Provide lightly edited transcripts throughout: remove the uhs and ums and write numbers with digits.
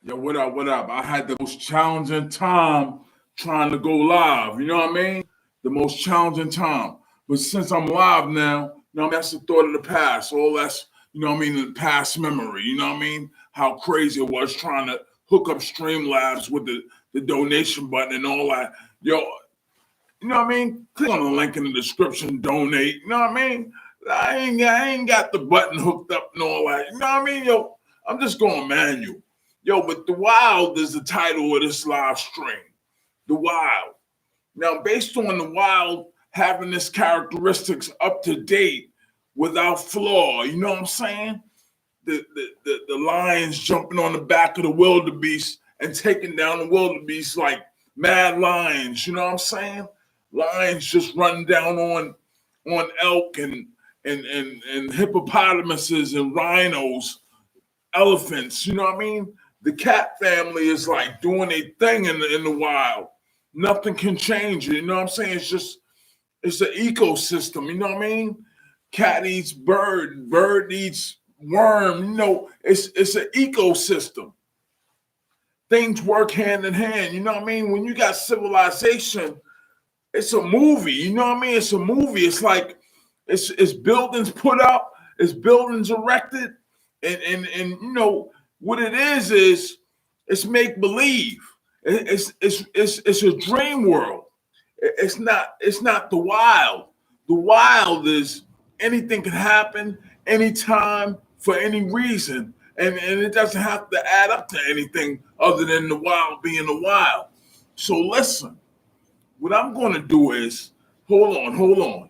Yo, what up? What up? I had the most challenging time trying to go live. You know what I mean? The most challenging time. But since I'm live now, you know what I mean? That's the thought of the past. All that's, you know what I mean, the past memory. You know what I mean? How crazy it was trying to hook up Streamlabs with the donation button and all that. Yo, you know what I mean? Click on the link in the description, donate. You know what I mean? I ain't got the button hooked up and all that. You know what I mean? Yo, I'm just going manual. Yo, but The Wild is the title of this live stream. The Wild. Now, based on The Wild having its characteristics up to date without flaw, you know what I'm saying? The lions jumping on the back of the wildebeest and taking down the wildebeest like mad lions, you know what I'm saying? Lions just running down on elk and hippopotamuses and rhinos, elephants, you know what I mean? The cat family is like doing a thing in the wild. Nothing can change it, you know what I'm saying? It's an ecosystem, you know what I mean? Cat eats bird, bird eats worm, you know, it's an ecosystem. Things work hand in hand, you know what I mean? When you got civilization, it's a movie, you know what I mean? It's a movie. It's like it's buildings put up, it's buildings erected, and you know what it is it's make believe. It's a dream world. It's not the wild. The wild is anything can happen anytime for any reason, and it doesn't have to add up to anything other than the wild being the wild. So listen, what I'm going to do is hold on.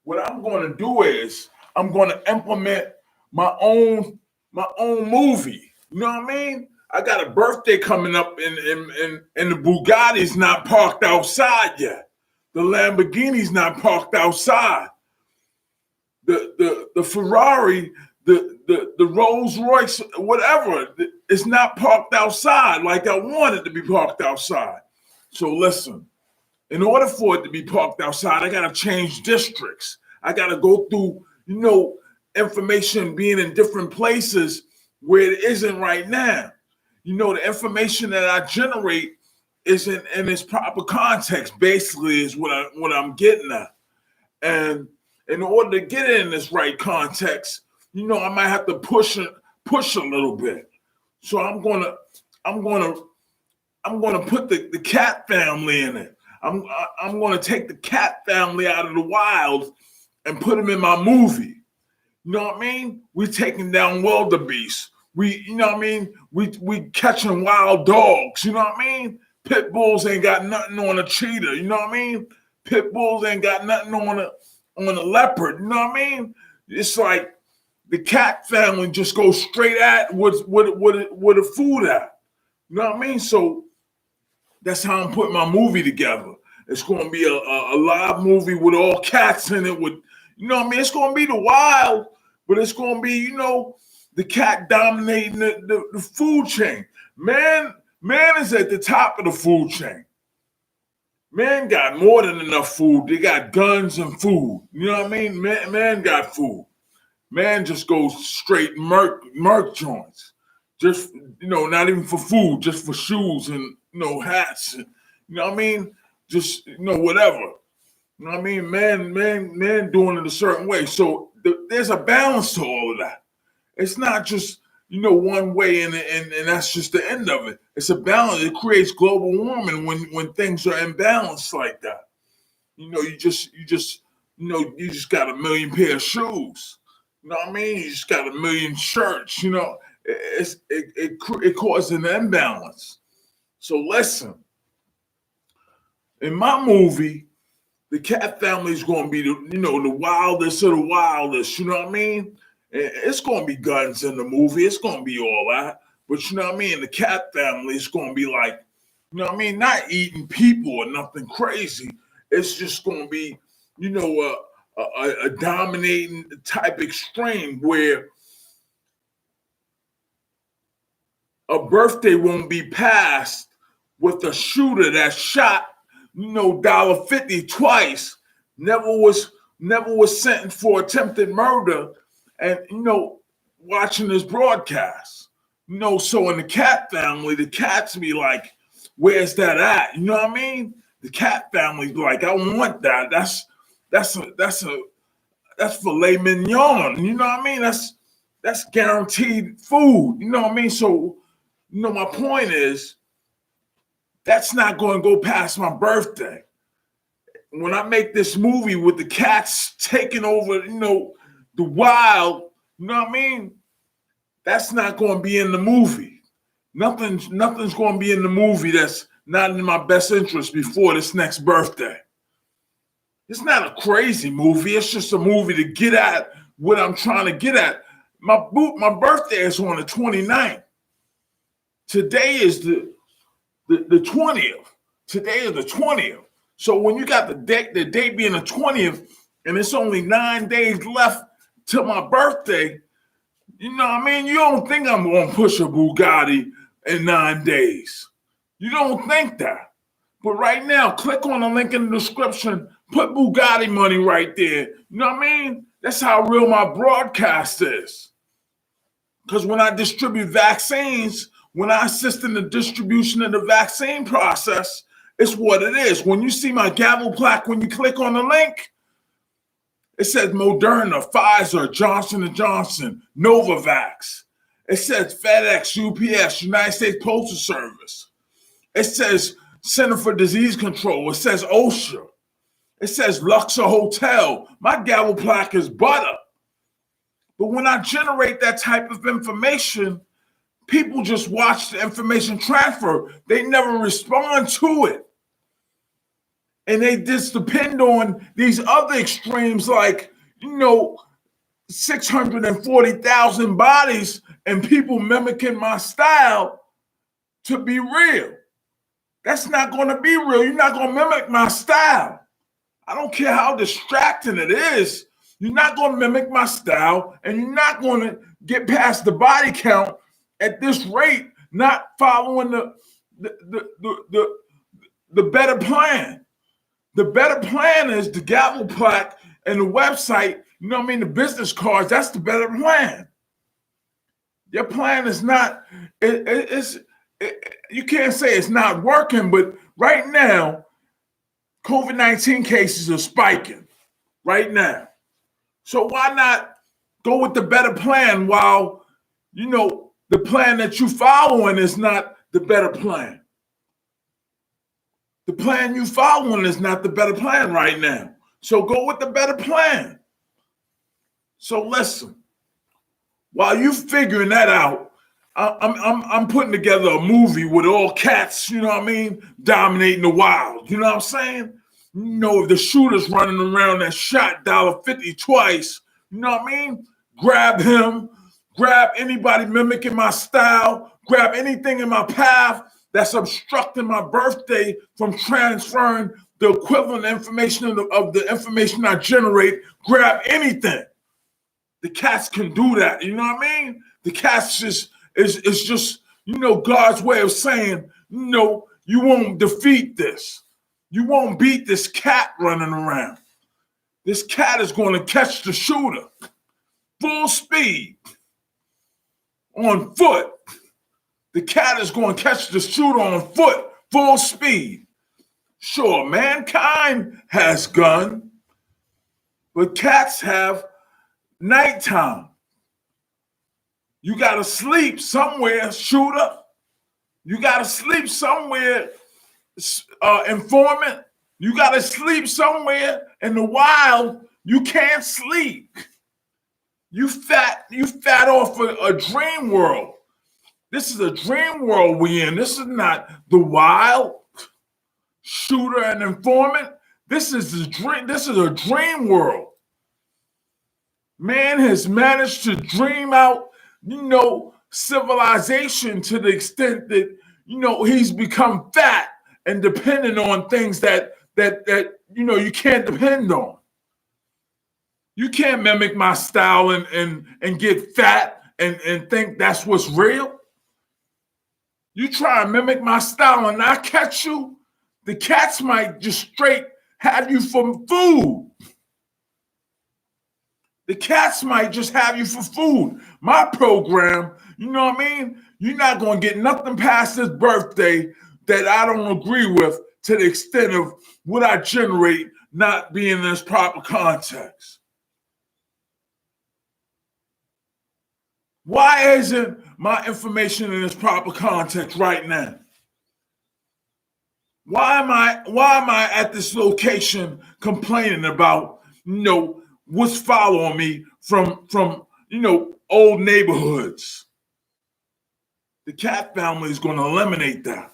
What I'm going to do is I'm going to implement my own movie. You know what I mean? I got a birthday coming up, and the Bugatti's not parked outside yet. The Lamborghini's not parked outside. The Ferrari, the Rolls Royce, whatever, it's not parked outside like I want it to be parked outside. So listen. In order for it to be parked outside, I got to change districts. I got to go through, you know, information being in different places where it isn't right now. You know, the information that I generate isn't in its proper context, basically, is what I'm getting at. And in order to get it in this right context, you know, I might have to push a little bit. So I'm gonna put the cat family in it. I'm going to take the cat family out of the wild and put them in my movie. You know what I mean? We taking down wildebeest. You know what I mean? We catching wild dogs. You know what I mean? Pit bulls ain't got nothing on a cheetah. You know what I mean? Pit bulls ain't got nothing on a leopard. You know what I mean? It's like the cat family just goes straight at where the food at. You know what I mean? So that's how I'm putting my movie together. It's going to be a live movie with all cats in it. With, you know what I mean? It's going to be the wild, but it's going to be, you know, the cat dominating the food chain. Man is at the top of the food chain. Man got more than enough food. They got guns and food. You know what I mean? Man got food. Man just goes straight merc joints. Just, you know, not even for food, just for shoes and, you know, hats. And, you know what I mean? Just, you know, whatever. You know what I mean? Man doing it a certain way. So there's a balance to all of that. It's not just, you know, one way and that's just the end of it. It's a balance. It creates global warming when things are imbalanced like that. You know, you just got a million pair of shoes. You know what I mean? You just got a million shirts, you know. It causes an imbalance. So listen, in my movie, the cat family is going to be the wildest of the wildest. You know what I mean? It's going to be guns in the movie. It's going to be all that. But you know what I mean? The cat family is going to be like, you know what I mean? Not eating people or nothing crazy. It's just going to be, you know, a dominating type extreme where a birthday won't be passed with a shooter that shot, you know, $50 twice, never was never was sentenced for attempted murder, and watching this broadcast. So in the Cat family, the cats be like, where's that at? You know what I mean? The Cat family be like, I want that. That's filet mignon. You know what I mean? That's guaranteed food. You know what I mean? So, my point is, that's not going to go past my birthday. When I make this movie with the cats taking over, the wild, you know what I mean? That's not going to be in the movie. Nothing's going to be in the movie that's not in my best interest before this next birthday. It's not a crazy movie. It's just a movie to get at what I'm trying to get at. My birthday is on the 29th. Today is the 20th. Today is the 20th. So when you got the date being the 20th, and it's only 9 days left to my birthday, you know what I mean? You don't think I'm going to push a Bugatti in 9 days. You don't think that. But right now, click on the link in the description, put Bugatti money right there. You know what I mean? That's how real my broadcast is. Because when I distribute vaccines, when I assist in the distribution of the vaccine process, it's what it is. When you see my gavel plaque, when you click on the link, it says Moderna, Pfizer, Johnson & Johnson, Novavax. It says FedEx, UPS, United States Postal Service. It says Center for Disease Control. It says OSHA. It says Luxor Hotel. My gavel plaque is butter. But when I generate that type of information, people just watch the information transfer. They never respond to it. And they just depend on these other extremes like, 640,000 bodies and people mimicking my style to be real. That's not going to be real. You're not going to mimic my style. I don't care how distracting it is. You're not going to mimic my style, and you're not going to get past the body count at this rate, not following the better plan. The better plan is the gavel plaque and the website, the business cards. That's the better plan. Your plan is not, you can't say it's not working, but right now, COVID-19 cases are spiking right now. So why not go with the better plan while, the plan that you're following is not the better plan? The plan you're following is not the better plan right now. So go with the better plan. So listen, while you figuring that out, I'm putting together a movie with all cats, dominating the wild. You know what I'm saying? If the shooter's running around that shot $50 twice, you know what I mean? Grab him, grab anybody mimicking my style, grab anything in my path that's obstructing my birthday from transferring the equivalent information of the information I generate. Grab anything. The cats can do that. You know what I mean? The cats is just, God's way of saying, you won't defeat this. You won't beat this cat running around. This cat is going to catch the shooter. Full speed. On foot. The cat is going to catch the shooter on foot. Full speed. Sure, mankind has gun, but cats have nighttime. You got to sleep somewhere, shooter. You got to sleep somewhere, informant. You got to sleep somewhere in the wild. You can't sleep. You fat off a dream world. This is a dream world we in. This is not the wild. Shooter and informant. This is the dream. This is a dream world. Man has managed to dream out, civilization to the extent that, he's become fat and dependent on things that you can't depend on. You can't mimic my style and get fat and think that's what's real. You try and mimic my style and I catch you, the cats might just straight have you for food. The cats might just have you for food. My program, you know what I mean? You're not going to get nothing past this birthday that I don't agree with, to the extent of what I generate not being in its proper context. Why isn't my information in its proper context right now? Why am I at this location complaining about, what's following me from old neighborhoods? The cat family is going to eliminate that.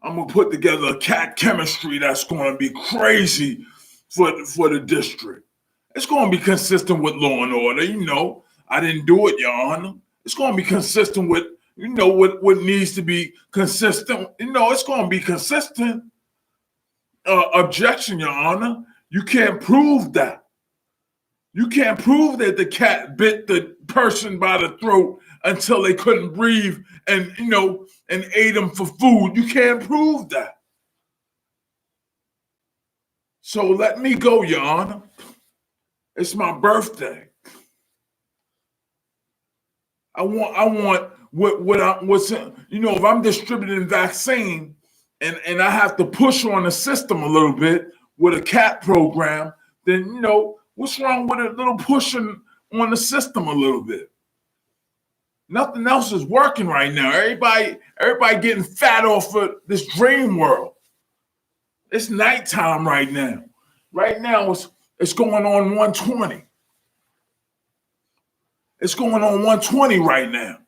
I'm going to put together a cat chemistry that's going to be crazy for the district. It's going to be consistent with law and order. I didn't do it, Your Honor. It's going to be consistent with, what needs to be consistent. It's going to be consistent. Objection, Your Honor. You can't prove that. You can't prove that the cat bit the person by the throat until they couldn't breathe and ate them for food. You can't prove that. So let me go, Your Honor. It's my birthday. I want if I'm distributing vaccine and I have to push on the system a little bit with a cat program, then what's wrong with a little pushing on the system a little bit? Nothing else is working right now. Everybody getting fat off of this dream world. It's nighttime right now. Right now it's going on 120. It's going on 120 right now.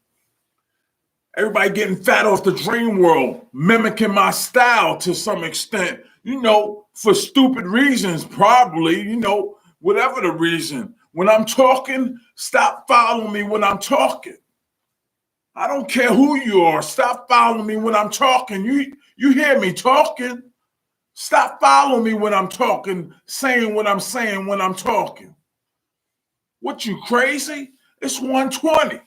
Everybody getting fat off the dream world, mimicking my style to some extent, for stupid reasons, probably, whatever the reason. When I'm talking, stop following me when I'm talking. I don't care who you are. Stop following me when I'm talking. You hear me talking? Stop following me when I'm talking, saying what I'm saying when I'm talking. What, you crazy? It's 120.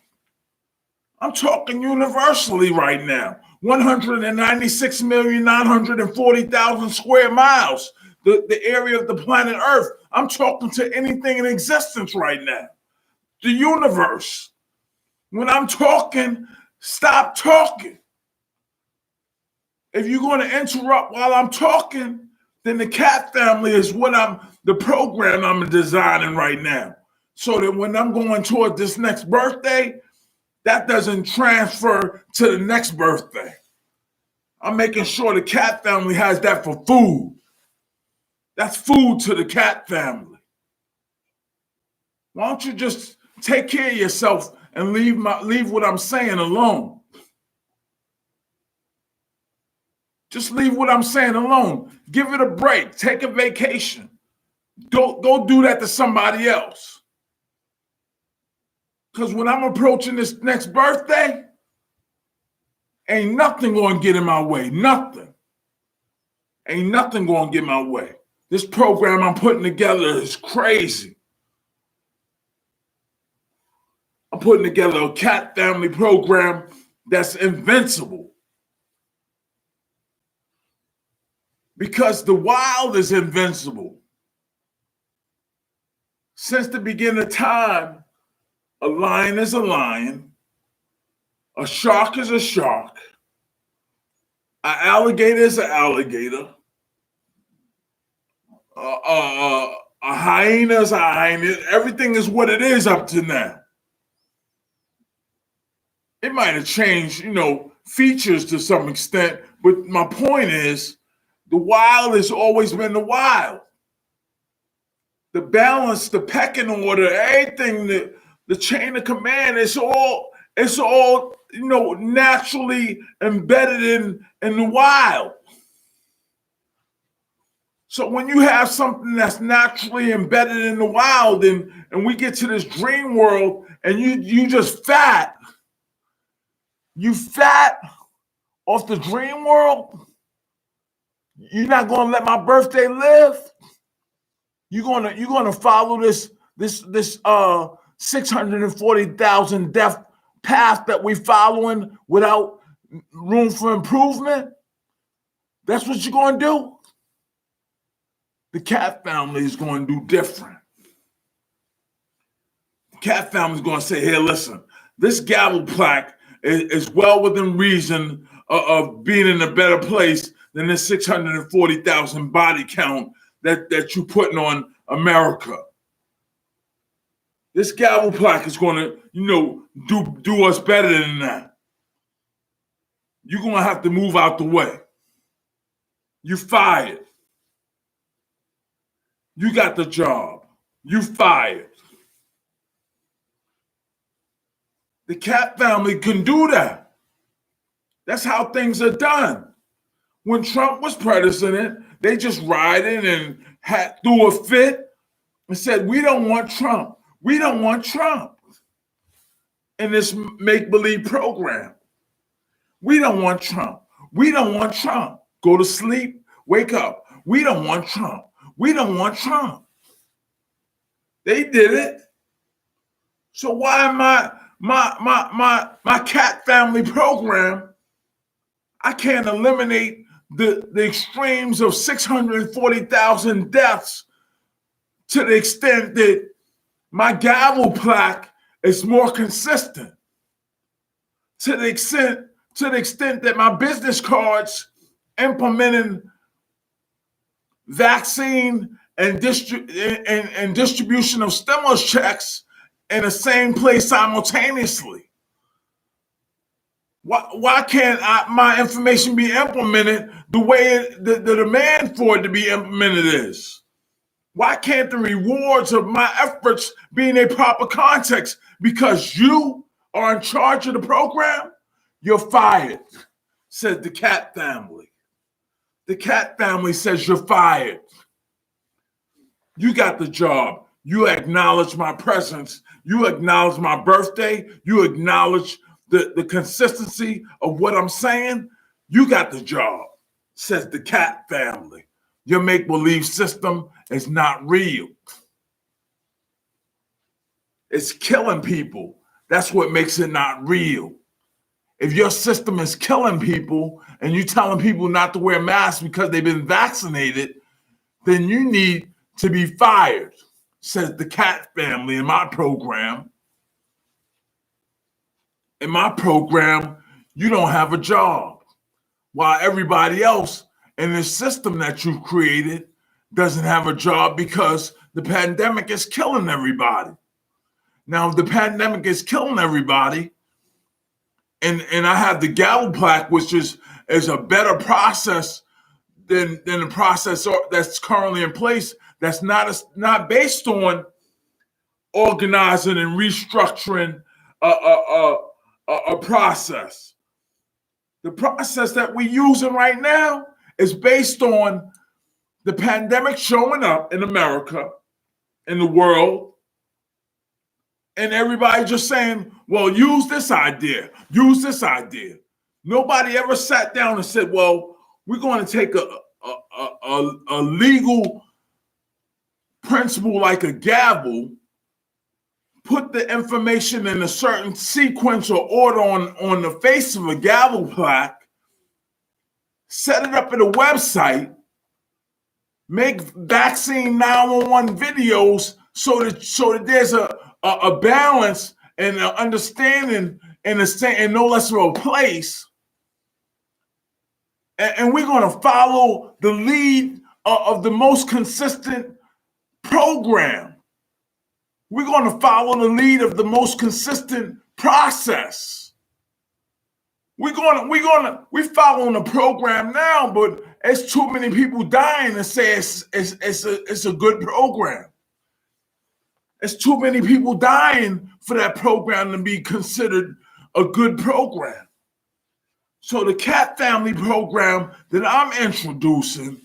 I'm talking universally right now. 196,940,000 square miles, the area of the planet Earth. I'm talking to anything in existence right now. The universe. When I'm talking, stop talking. If you're going to interrupt while I'm talking, then the cat family is the program I'm designing right now. So that when I'm going toward this next birthday, that doesn't transfer to the next birthday. I'm making sure the cat family has that for food. That's food to the cat family. Why don't you just take care of yourself and leave what I'm saying alone? Just leave what I'm saying alone. Give it a break. Take a vacation. Go do that to somebody else. Because when I'm approaching this next birthday, ain't nothing going to get in my way. Nothing. Ain't nothing going to get in my way. This program I'm putting together is crazy. I'm putting together a cat family program that's invincible. Because the wild is invincible. Since the beginning of time, a lion is a lion, a shark is a shark, an alligator is an alligator, a hyena is a hyena. Everything is what it is up to now. It might have changed, features to some extent, but my point is, the wild has always been the wild. The balance, the pecking order, everything, the chain of command, it's all naturally embedded in the wild. So when you have something that's naturally embedded in the wild, and we get to this dream world, and you just fat, off the dream world, you're not gonna let my birthday live. You're gonna follow this 640,000 death path that we're following without room for improvement. That's what you're gonna do. The cat family is going to do different. Cat family's going to say, "Here, listen, this gavel plaque is well within reason of being in a better place than this 640,000 body count that you putting on America. This gavel plaque is going to, do us better than that. You're going to have to move out the way. You fired. You got the job. You fired." The Cat family can do that. That's how things are done. When Trump was president, they just rioted and threw a fit and said, "We don't want Trump. We don't want Trump." In this make-believe program. We don't want Trump. We don't want Trump. Go to sleep, wake up. We don't want Trump. We don't want Trump. They did it. So why my Cat family program, I can't eliminate the extremes of 640,000 deaths to the extent that my gavel plaque is more consistent, to the extent that my business cards implementing vaccine and distribution of stimulus checks in the same place simultaneously. Why can't my information be implemented the way the demand for it to be implemented is? Why can't the rewards of my efforts be in a proper context? Because you are in charge of the program, you're fired, says the Cat family. The Cat family says you're fired. You got the job. You acknowledge my presence. You acknowledge my birthday. You acknowledge the consistency of what I'm saying. You got the job, says the Cat family. Your make-believe system is not real. It's killing people. That's what makes it not real. If your system is killing people and you're telling people not to wear masks because they've been vaccinated, then you need to be fired, says the Cat family in my program. In my program, you don't have a job, while everybody else in the system that you've created doesn't have a job because the pandemic is killing everybody. Now, if the pandemic is killing everybody, and I have the gavel plaque, which is a better process than the process that's currently in place, that's not based on organizing and restructuring a process. The process that we're using right now is based on the pandemic showing up in America, in the world, and everybody just saying, well, use this idea, use this idea. Nobody ever sat down and said, well, we're going to take a legal principle like a gavel, put the information in a certain sequence or order on the face of a gavel plaque, set it up at a website, make vaccine 911 videos so that there's a balance and an understanding and no less of a place. And we're going to follow the lead of the most consistent program. We're going to follow the lead of the most consistent process. We're following the program now, but it's too many people dying to say it's a good program. It's too many people dying for that program to be considered a good program. So the Cat family program that I'm introducing,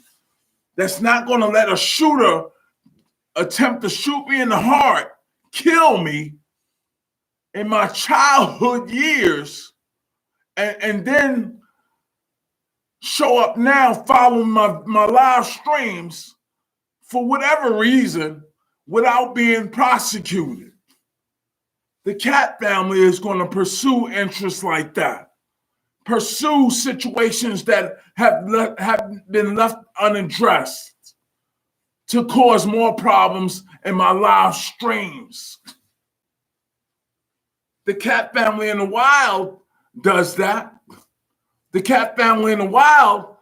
that's not going to let a shooter attempt to shoot me in the heart, kill me in my childhood years, and then show up now following my live streams for whatever reason without being prosecuted. The Cat family is going to pursue interests like that, pursue situations that have been left unaddressed to cause more problems in my live streams. The cat family in the wild does that. The cat family in the wild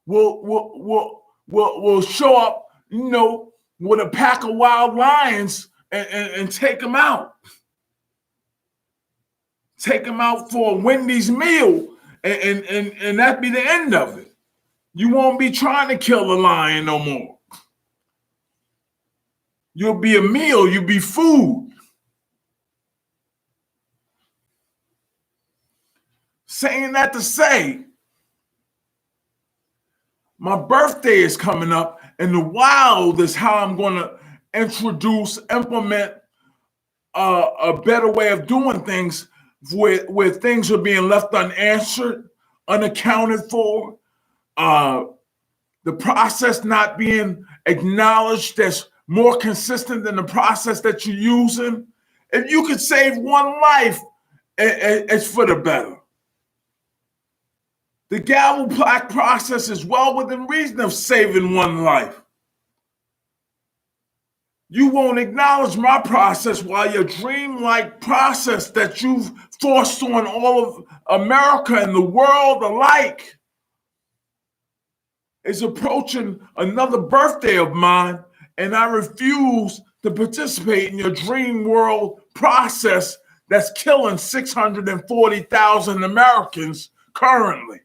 will show up, with a pack of wild lions and take them out. Take them out for a Wendy's meal, and that be the end of it. You won't be trying to kill a lion no more. You'll be a meal. You'll be food. Saying that to say, my birthday is coming up, and the wild is how I'm going to implement a better way of doing things where things are being left unanswered, unaccounted for, the process not being acknowledged that's more consistent than the process that you're using. If you could save one life, it's for the better. The gavel plaque process is well within reason of saving one life. You won't acknowledge my process while your dreamlike process that you've forced on all of America and the world alike is approaching another birthday of mine, and I refuse to participate in your dream world process that's killing 640,000 Americans currently.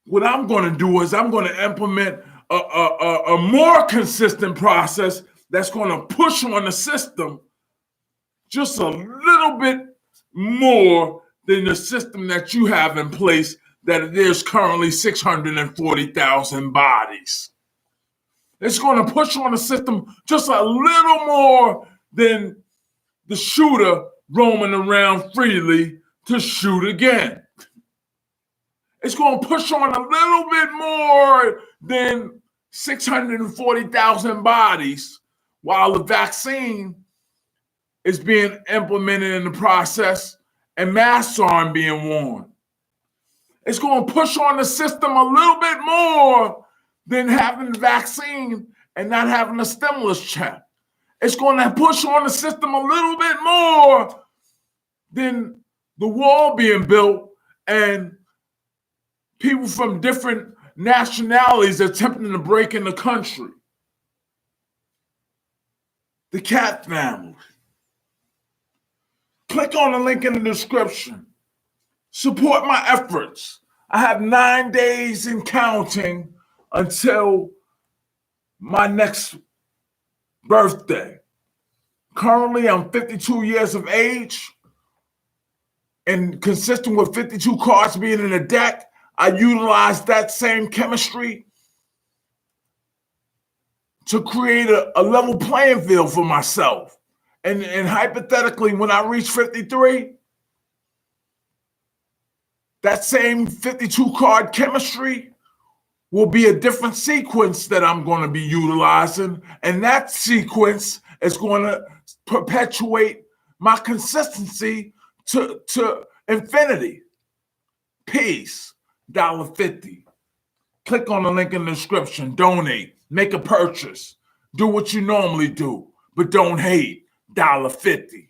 What I'm going to do is I'm going to implement a more consistent process that's going to push on the system just a little bit more than the system that you have in place, that there's currently 640,000 bodies. It's going to push on the system just a little more than the shooter roaming around freely to shoot again. It's going to push on a little bit more than 640,000 bodies while the vaccine is being implemented in the process and masks aren't being worn. It's going to push on the system a little bit more than having the vaccine and not having a stimulus check. It's going to push on the system a little bit more than the wall being built and people from different nationalities attempting to break in the country. The cat family. Click on the link in the description. Support my efforts. I have 9 days and counting until my next birthday. Currently, I'm 52 years of age, and consistent with 52 cards being in a deck, I utilize that same chemistry to create a level playing field for myself. And hypothetically, when I reach 53, that same 52 card chemistry will be a different sequence that I'm going to be utilizing. And that sequence is going to perpetuate my consistency to infinity. Peace. $1.50. Click on the link in the description. Donate. Make a purchase. Do what you normally do, but don't hate. $1.50.